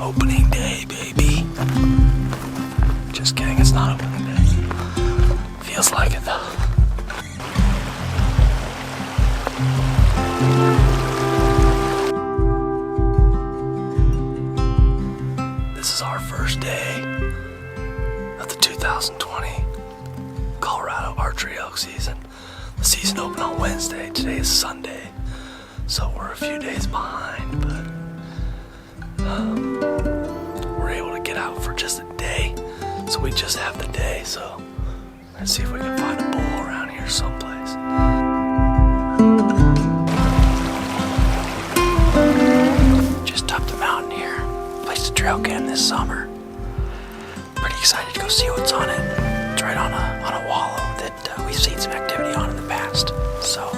Opening day, baby. Just kidding, it's not opening day. Feels like it though. This is our first day of the 2020 Colorado Archery Elk season. The season opened on Wednesday. Today is Sunday, so we're a few days behind, but we're able to get out for just a day. So we just have the day, so let's see if we can find a bull around here someplace. Just up the mountain here. Placed a trail cam this summer. Pretty excited to go see what's on it. It's right on a wallow that we've seen some activity on in the past. So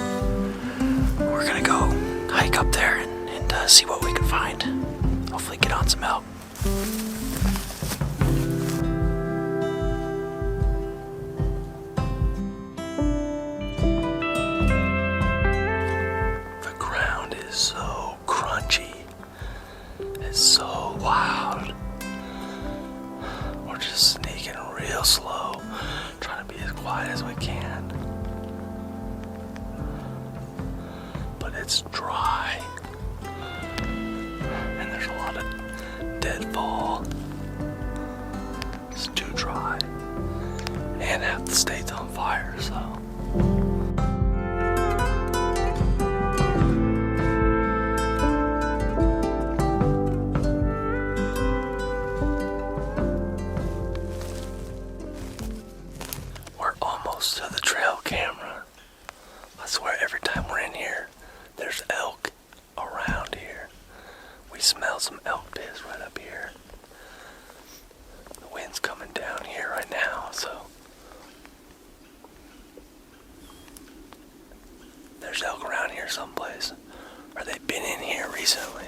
we're gonna go hike up there and see what we can find. Hopefully get on some elk. The ground is so crunchy. It's so loud. We're just sneaking real slow, trying to be as quiet as we can. But it's dry. And there's a lot of deadfall. It's too dry. And half the state's on fire, so. We're almost to the trail camera. I swear every time we're in here, there's elk around here. We smell some elk piss right up here. The wind's coming down here right now, so there's elk around here someplace. Or they've been in here recently.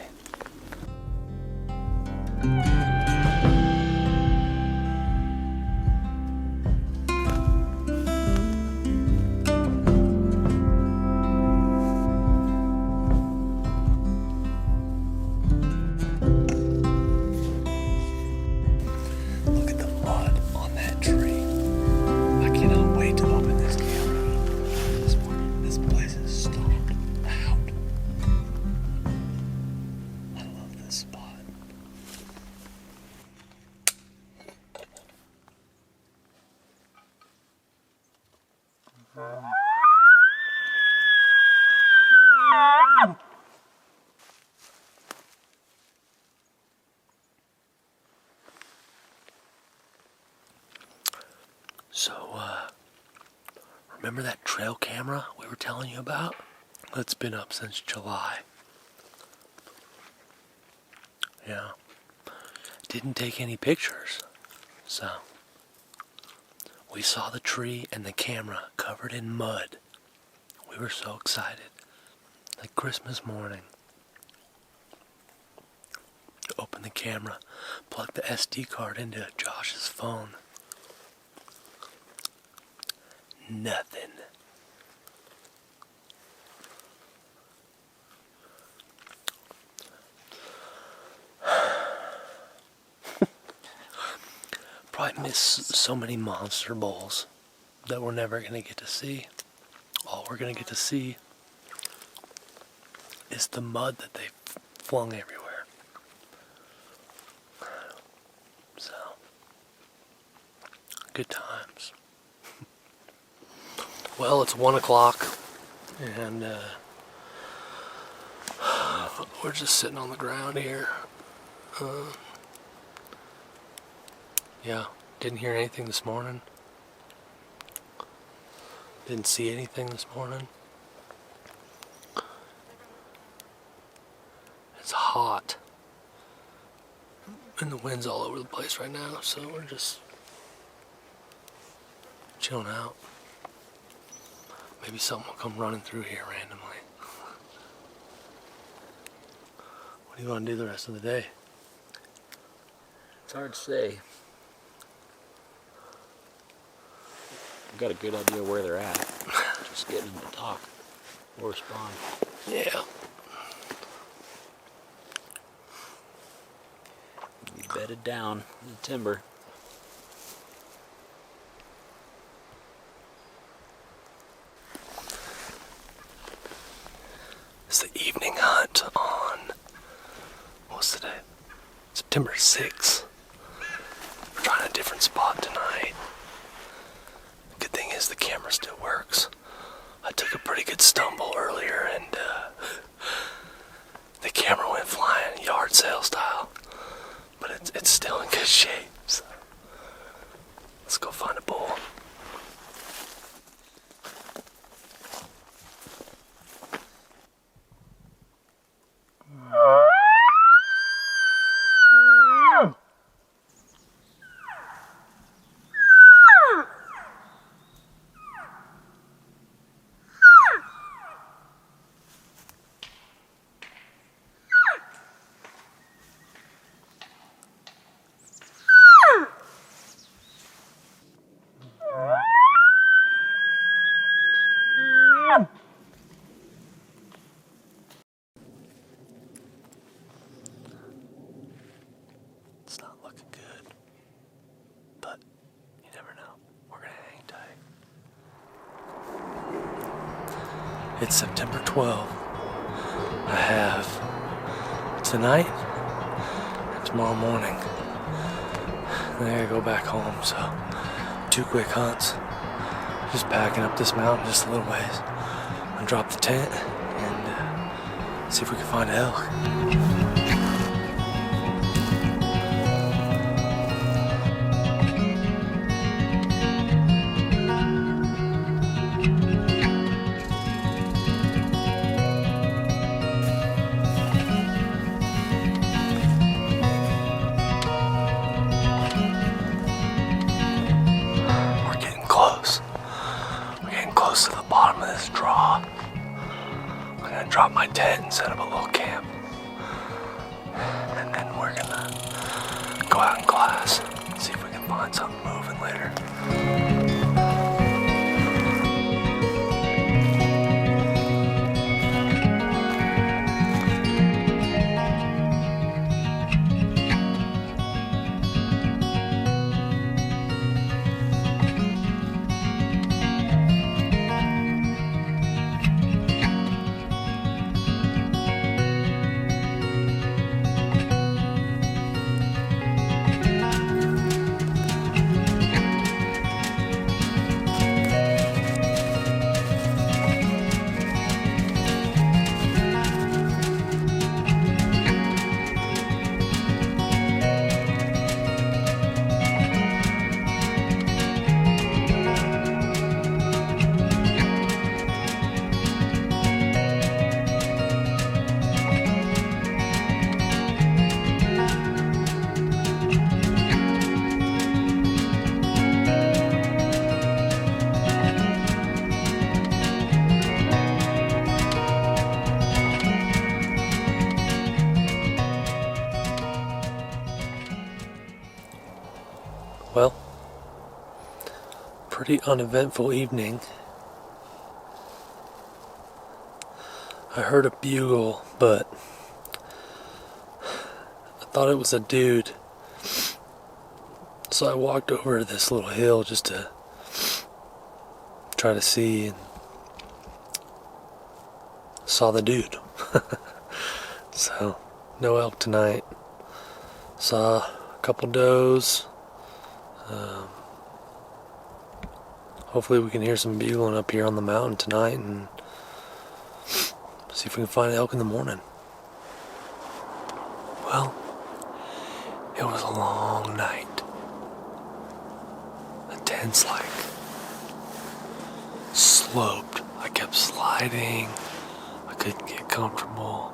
So, remember that trail camera we were telling you about? It's been up since July. Yeah. Didn't take any pictures. So, we saw the tree and the camera covered in mud. We were so excited. Like Christmas morning. Open the camera, plug the SD card into Josh's phone. Nothing. Probably miss so many monster bulls that we're never going to get to see. All we're going to get to see is the mud that they flung everywhere. So, good times. Well, it's 1 o'clock, and we're just sitting on the ground here. Yeah, didn't hear anything this morning. Didn't see anything this morning. It's hot, and the wind's all over the place right now, so we're just chilling out. Maybe something will come running through here randomly. What do you want to do the rest of the day? It's hard to say. I've got a good idea where they're at. Just getting them to talk or respond. Yeah. bedded down in the timber. It's the evening hunt on, what's today? September 6th. We're trying a different spot tonight. Good thing is the camera still works. I took a pretty good stumble earlier and the camera went flying yard sale style. But it's still in good shape, so let's go find a bull. It's not looking good, but you never know. We're gonna hang tight. It's September 12th. I have tonight and tomorrow morning. And I gotta go back home, so 2 quick hunts. Just packing up this mountain just a little ways. And drop the tent and see if we can find an elk. Close to the bottom of this draw. I'm gonna drop my tent and set up a little camp. And then we're gonna go out in class, see if we can find something moving later. Well, pretty uneventful evening. I heard a bugle, but I thought it was a dude. So I walked over to this little hill just to try to see, and saw the dude. So, no elk tonight. Saw a couple does. Hopefully we can hear some bugling up here on the mountain tonight and see if we can find elk in the morning. Well, it was a long night. The tent's like sloped. I kept sliding. I couldn't get comfortable.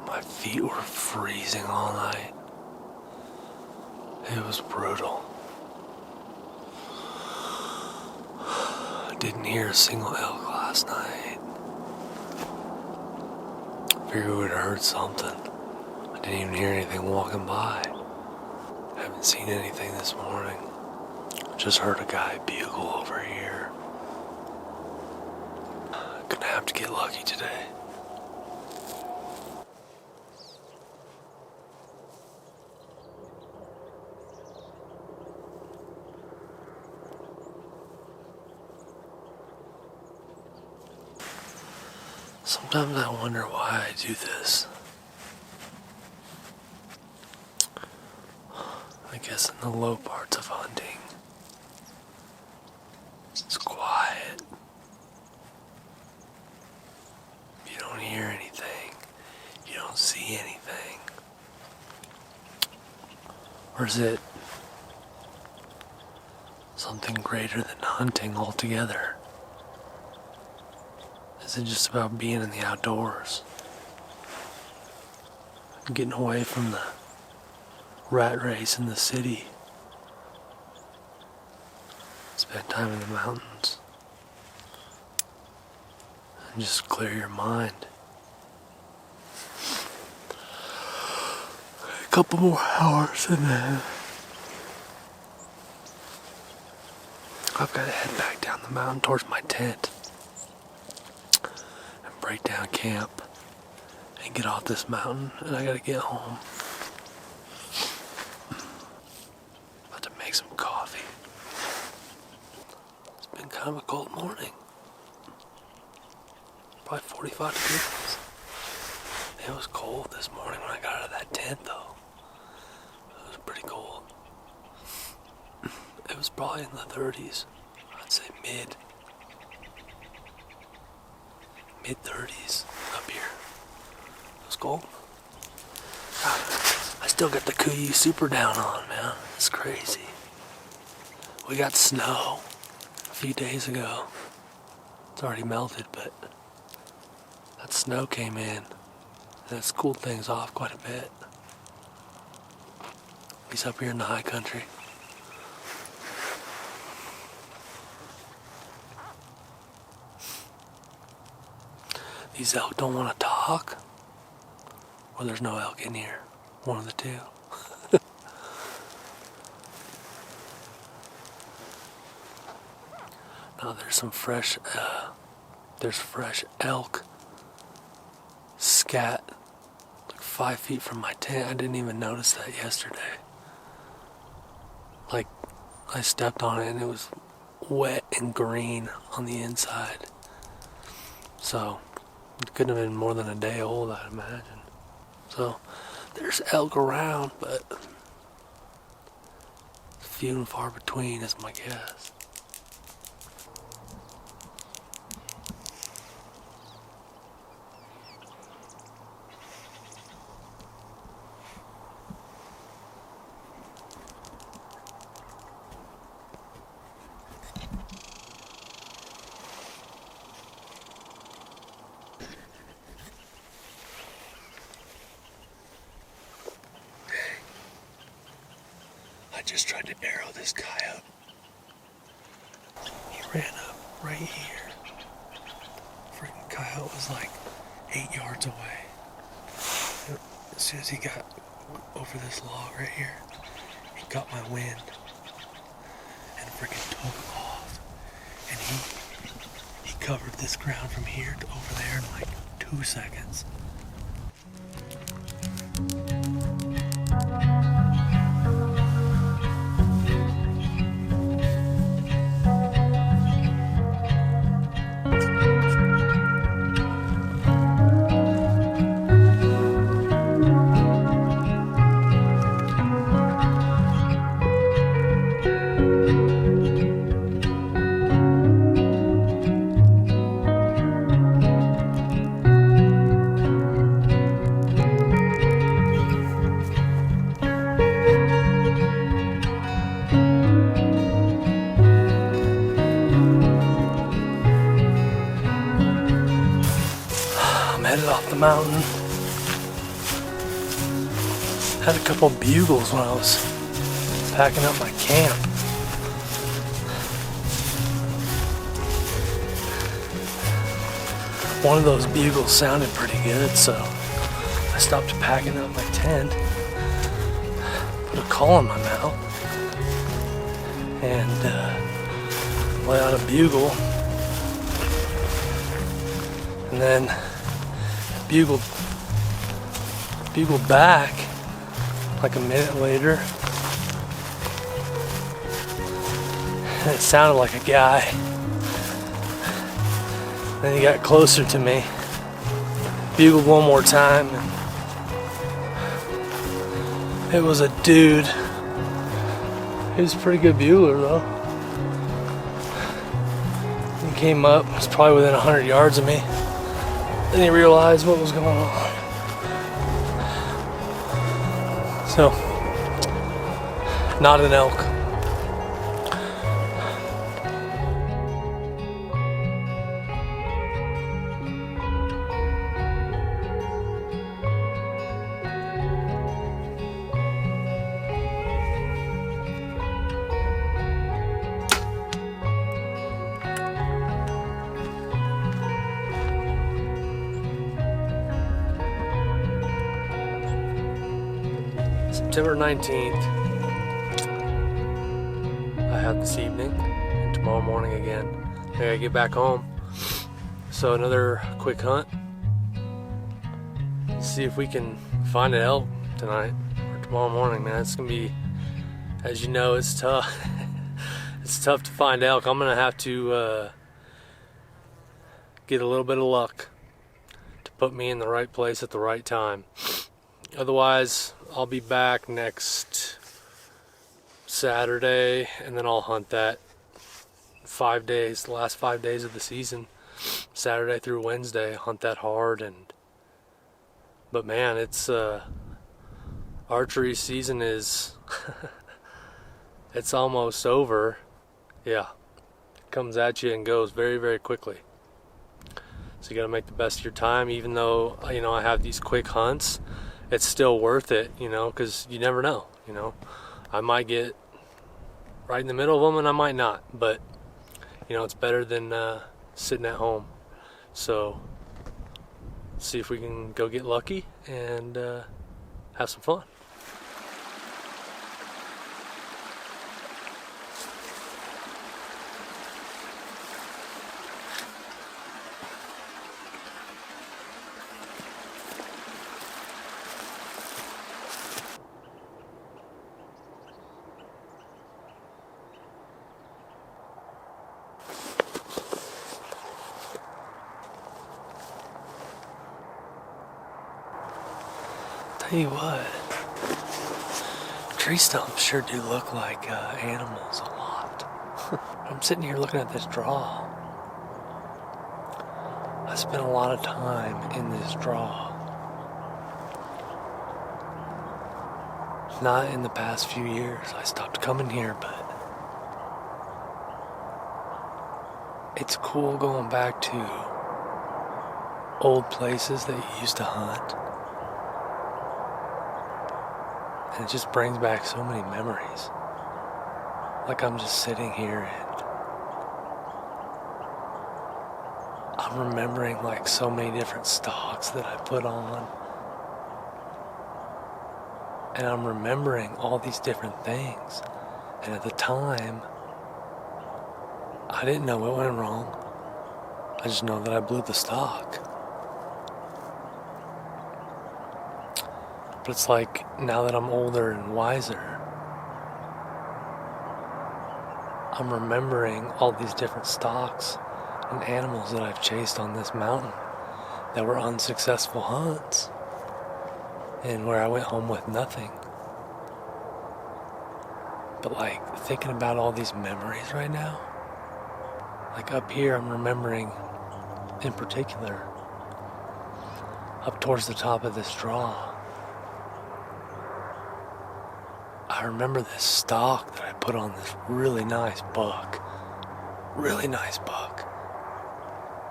My feet were freezing all night. It was brutal. Didn't hear a single elk last night. Figured we would have heard something. I didn't even hear anything walking by. Haven't seen anything this morning. Just heard a guy bugle over here. Gonna have to get lucky today. Sometimes I wonder why I do this. I guess in the low parts of hunting, it's quiet. You don't hear anything. You don't see anything. Or is it something greater than hunting altogether? Is it just about being in the outdoors? Getting away from the rat race in the city? Spend time in the mountains. And just clear your mind. A couple more hours and then I've got to head back down the mountain towards my tent and break down camp and get off this mountain, and I got to get home. About to make some coffee. It's been kind of a cold morning. Probably 45 degrees. It was cold this morning when I got out of that tent though. It was pretty cold. It was probably in the 30s. I'd say mid-30s up here. It was cold. I still got the Kuyi Super Down on, man. It's crazy. We got snow a few days ago. It's already melted, but that snow came in and it's cooled things off quite a bit. At least up here in the high country. These elk don't want to talk, or there's no elk in here. One of the two. Now there's some fresh, there's fresh elk scat like 5 feet from my tent. I didn't even notice that yesterday. Like, I stepped on it and it was wet and green on the inside. So it couldn't have been more than a day old, I'd imagine. So there's elk around, but few and far between is my guess. I just tried to arrow this coyote. He ran up right here. Freaking coyote was like 8 yards away. As soon as he got over this log right here, he got my wind and freaking took off. And he covered this ground from here to over there in like 2 seconds. Headed off the mountain. Had a couple bugles when I was packing up my camp. One of those bugles sounded pretty good, so I stopped packing up my tent, put a call in my mouth, and let out a bugle, and then bugled back like a minute later, and it sounded like a guy. Then he got closer to me, bugled one more time. It was a dude. He was a pretty good bugler though. He came up, was probably within 100 yards of me. Then he realized what was going on. So, not an elk. September 19th, I have this evening, and tomorrow morning again. I gotta get back home. So another quick hunt. See if we can find an elk tonight or tomorrow morning, man. It's gonna be, as you know, it's tough. It's tough to find elk. I'm gonna have to get a little bit of luck to put me in the right place at the right time. Otherwise, I'll be back next Saturday, and then I'll hunt that 5 days, the last 5 days of the season, Saturday through Wednesday. Hunt that hard, but man, it's archery season is it's almost over. Yeah, it comes at you and goes very, very quickly. So you got to make the best of your time, even though I have these quick hunts. It's still worth it, because you never know, I might get right in the middle of them and I might not, but it's better than sitting at home. So see if we can go get lucky and have some fun. Tell you what, tree stumps sure do look like animals a lot. I'm sitting here looking at this draw. I spent a lot of time in this draw. Not in the past few years. I stopped coming here, but it's cool going back to old places that you used to hunt. And it just brings back so many memories. Like I'm just sitting here and I'm remembering like so many different stalks that I put on. And I'm remembering all these different things. And at the time, I didn't know what went wrong. I just know that I blew the stock. But it's like, now that I'm older and wiser, I'm remembering all these different stocks and animals that I've chased on this mountain that were unsuccessful hunts and where I went home with nothing. But like, thinking about all these memories right now, like up here I'm remembering in particular, up towards the top of this draw, I remember this stalk that I put on this really nice buck.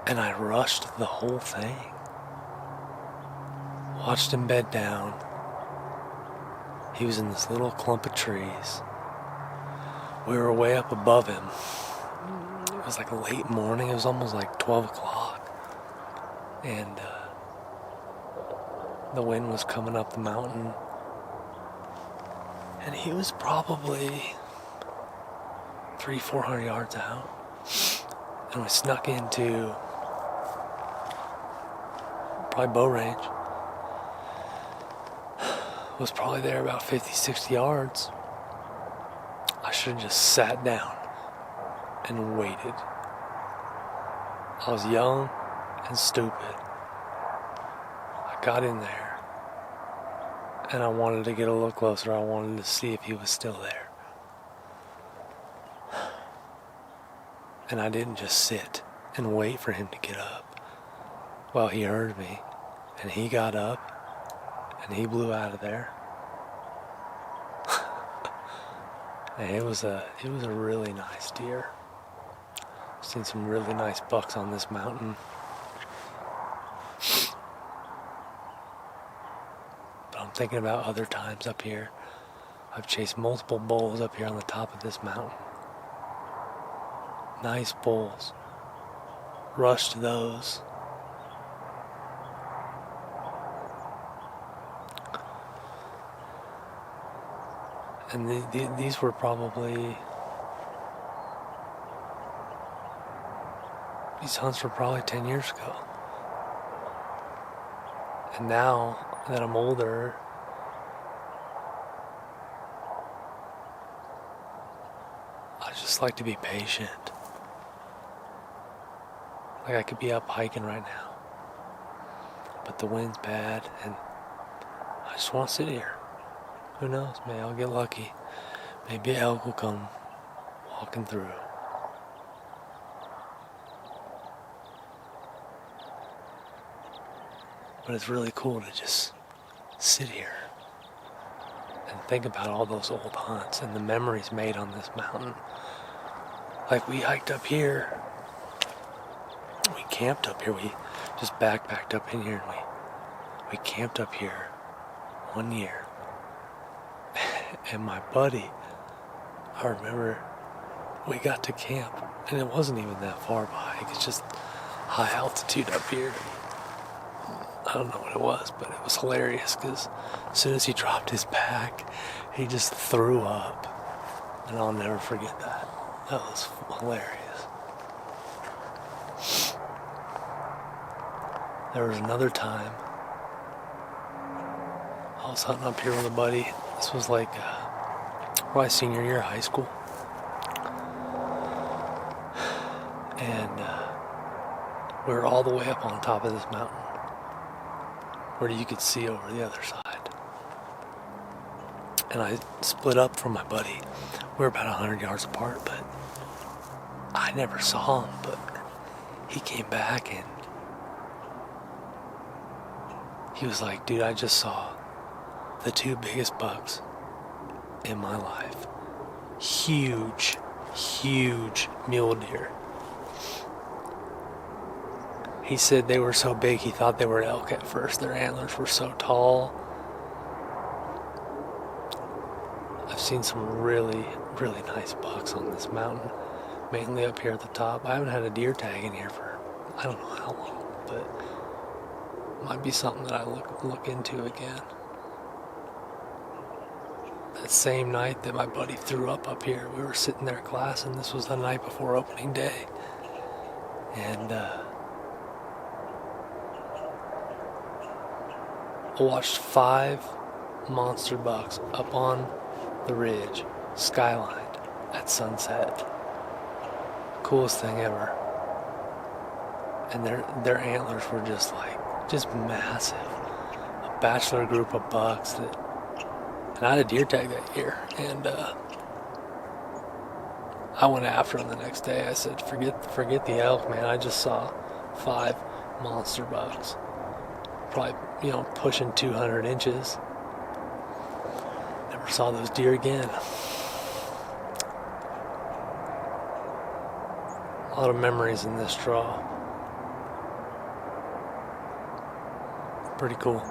And I rushed the whole thing. Watched him bed down. He was in this little clump of trees. We were way up above him. It was like a late morning. It was almost like 12 o'clock. And the wind was coming up the mountain. And he was probably 300-400 yards out. And we snuck into probably bow range. Was probably there about 50-60 yards. I should have just sat down and waited. I was young and stupid. got in there, and I wanted to get a little closer. I wanted to see if he was still there. And I didn't just sit and wait for him to get up. Well, he heard me, and he got up, and he blew out of there. And it was a really nice deer. Seen some really nice bucks on this mountain. But I'm thinking about other times up here. I've chased multiple bulls up here on the top of this mountain. Nice bulls. Rushed those. And these were probably... These hunts were probably 10 years ago. And now that I'm older, I just like to be patient. Like I could be up hiking right now, but the wind's bad and I just want to sit here. Who knows, maybe I'll get lucky. Maybe an elk will come walking through. But it's really cool to just sit here and think about all those old hunts and the memories made on this mountain. Like we hiked up here, we camped up here, we just backpacked up in here and we camped up here 1 year. And my buddy, I remember we got to camp and it wasn't even that far by. It's just high altitude up here. I don't know what it was, but it was hilarious because as soon as he dropped his pack, he just threw up. And I'll never forget that. That was hilarious. There was another time I was hunting up here with a buddy. This was like my senior year of high school. And we were all the way up on top of this mountain where you could see over the other side. And I split up from my buddy. We were about 100 yards apart, but I never saw him, but he came back and he was like, dude, I just saw the 2 biggest bucks in my life. Huge, huge mule deer. He said they were so big he thought they were elk at first. Their antlers were so tall. I've seen some really, really nice bucks on this mountain, mainly up here at the top. I haven't had a deer tag in here for I don't know how long, but it might be something that I look into again. That same night that my buddy threw up here, we were sitting there class, and this was the night before opening day. And I watched 5 monster bucks up on the ridge, skylined at sunset. Coolest thing ever. And their antlers were just massive. A bachelor group of bucks that, and I had a deer tag that year, and I went after them the next day. I said, forget the elk, man. I just saw 5 monster bucks. Probably, pushing 200 inches. Never saw those deer again. A lot of memories in this draw. Pretty cool.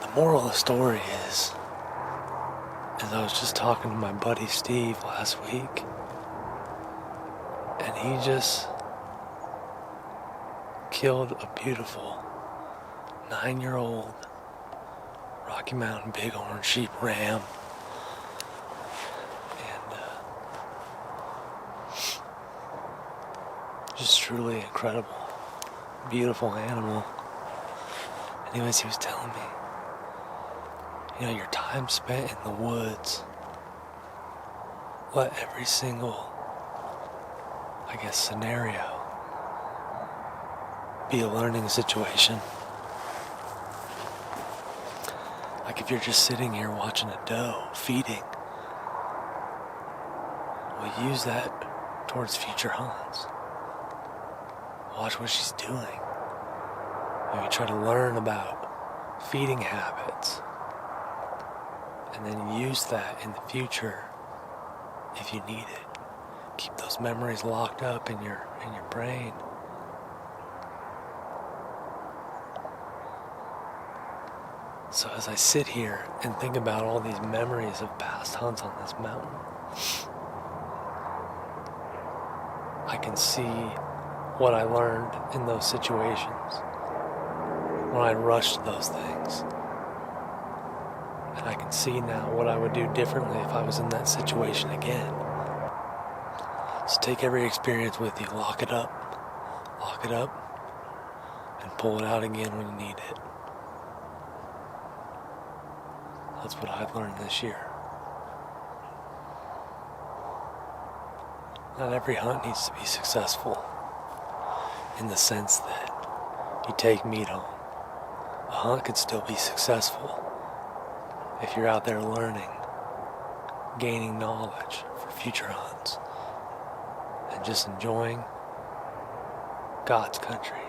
The moral of the story is I was just talking to my buddy Steve last week, and he just killed a beautiful 9-year-old Rocky Mountain Bighorn sheep ram. And just truly incredible, beautiful animal. Anyways, he was telling me, your time spent in the woods, let every single, scenario be a learning situation. Like if you're just sitting here watching a doe feeding, we'll use that towards future hunts. Watch what she's doing. Maybe try to learn about feeding habits. And then use that in the future if you need it. Keep those memories locked up in your brain. So as I sit here and think about all these memories of past hunts on this mountain, I can see what I learned in those situations when I rushed those things. And I can see now what I would do differently if I was in that situation again. So take every experience with you, lock it up, and pull it out again when you need it. That's what I've learned this year. Not every hunt needs to be successful in the sense that you take meat home. A hunt could still be successful if you're out there learning, gaining knowledge for future hunts, and just enjoying God's country.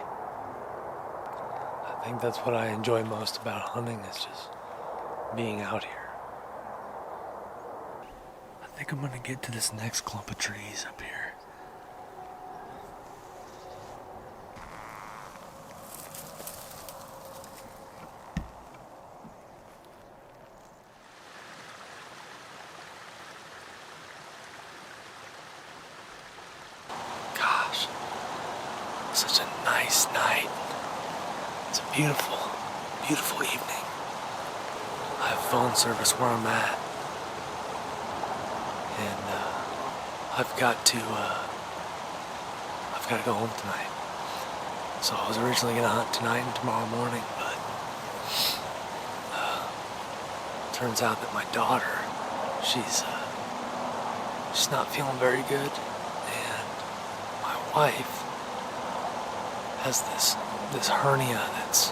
I think that's what I enjoy most about hunting, is just being out here. I think I'm gonna get to this next clump of trees up here. Gosh, such a nice night. It's a beautiful, beautiful evening. I have phone service where I'm at, and I've got to go home tonight. So I was originally gonna hunt tonight and tomorrow morning, but turns out that my daughter, she's not feeling very good, and my wife has this hernia that's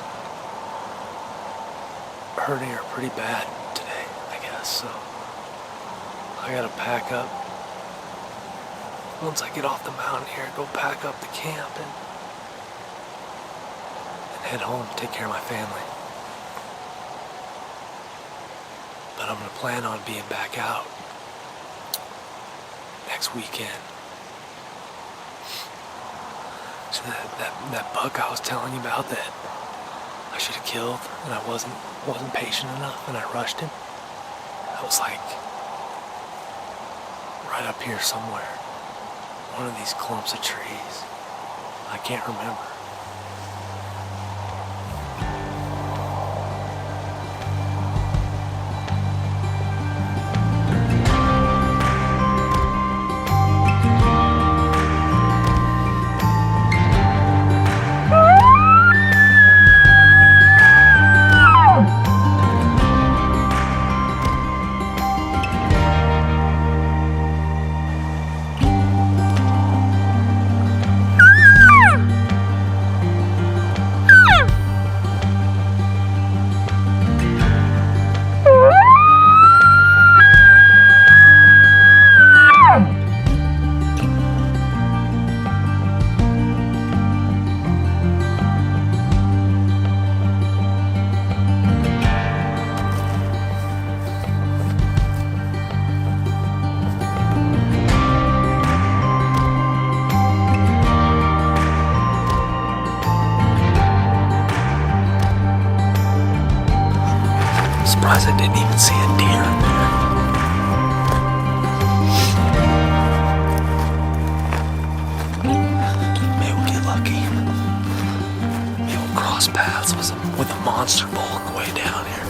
hurting her pretty bad today, I guess, so I gotta pack up. Once I get off the mountain here, go pack up the camp and head home to take care of my family. But I'm gonna plan on being back out next weekend. So that buck I was telling you about that I should have killed, and I wasn't patient enough, and I rushed him. I was like right up here somewhere, one of these clumps of trees. I can't remember. Surprised I didn't even see a deer in there. Maybe we'll get lucky. Maybe we'll cross paths with a monster bull on the way down here.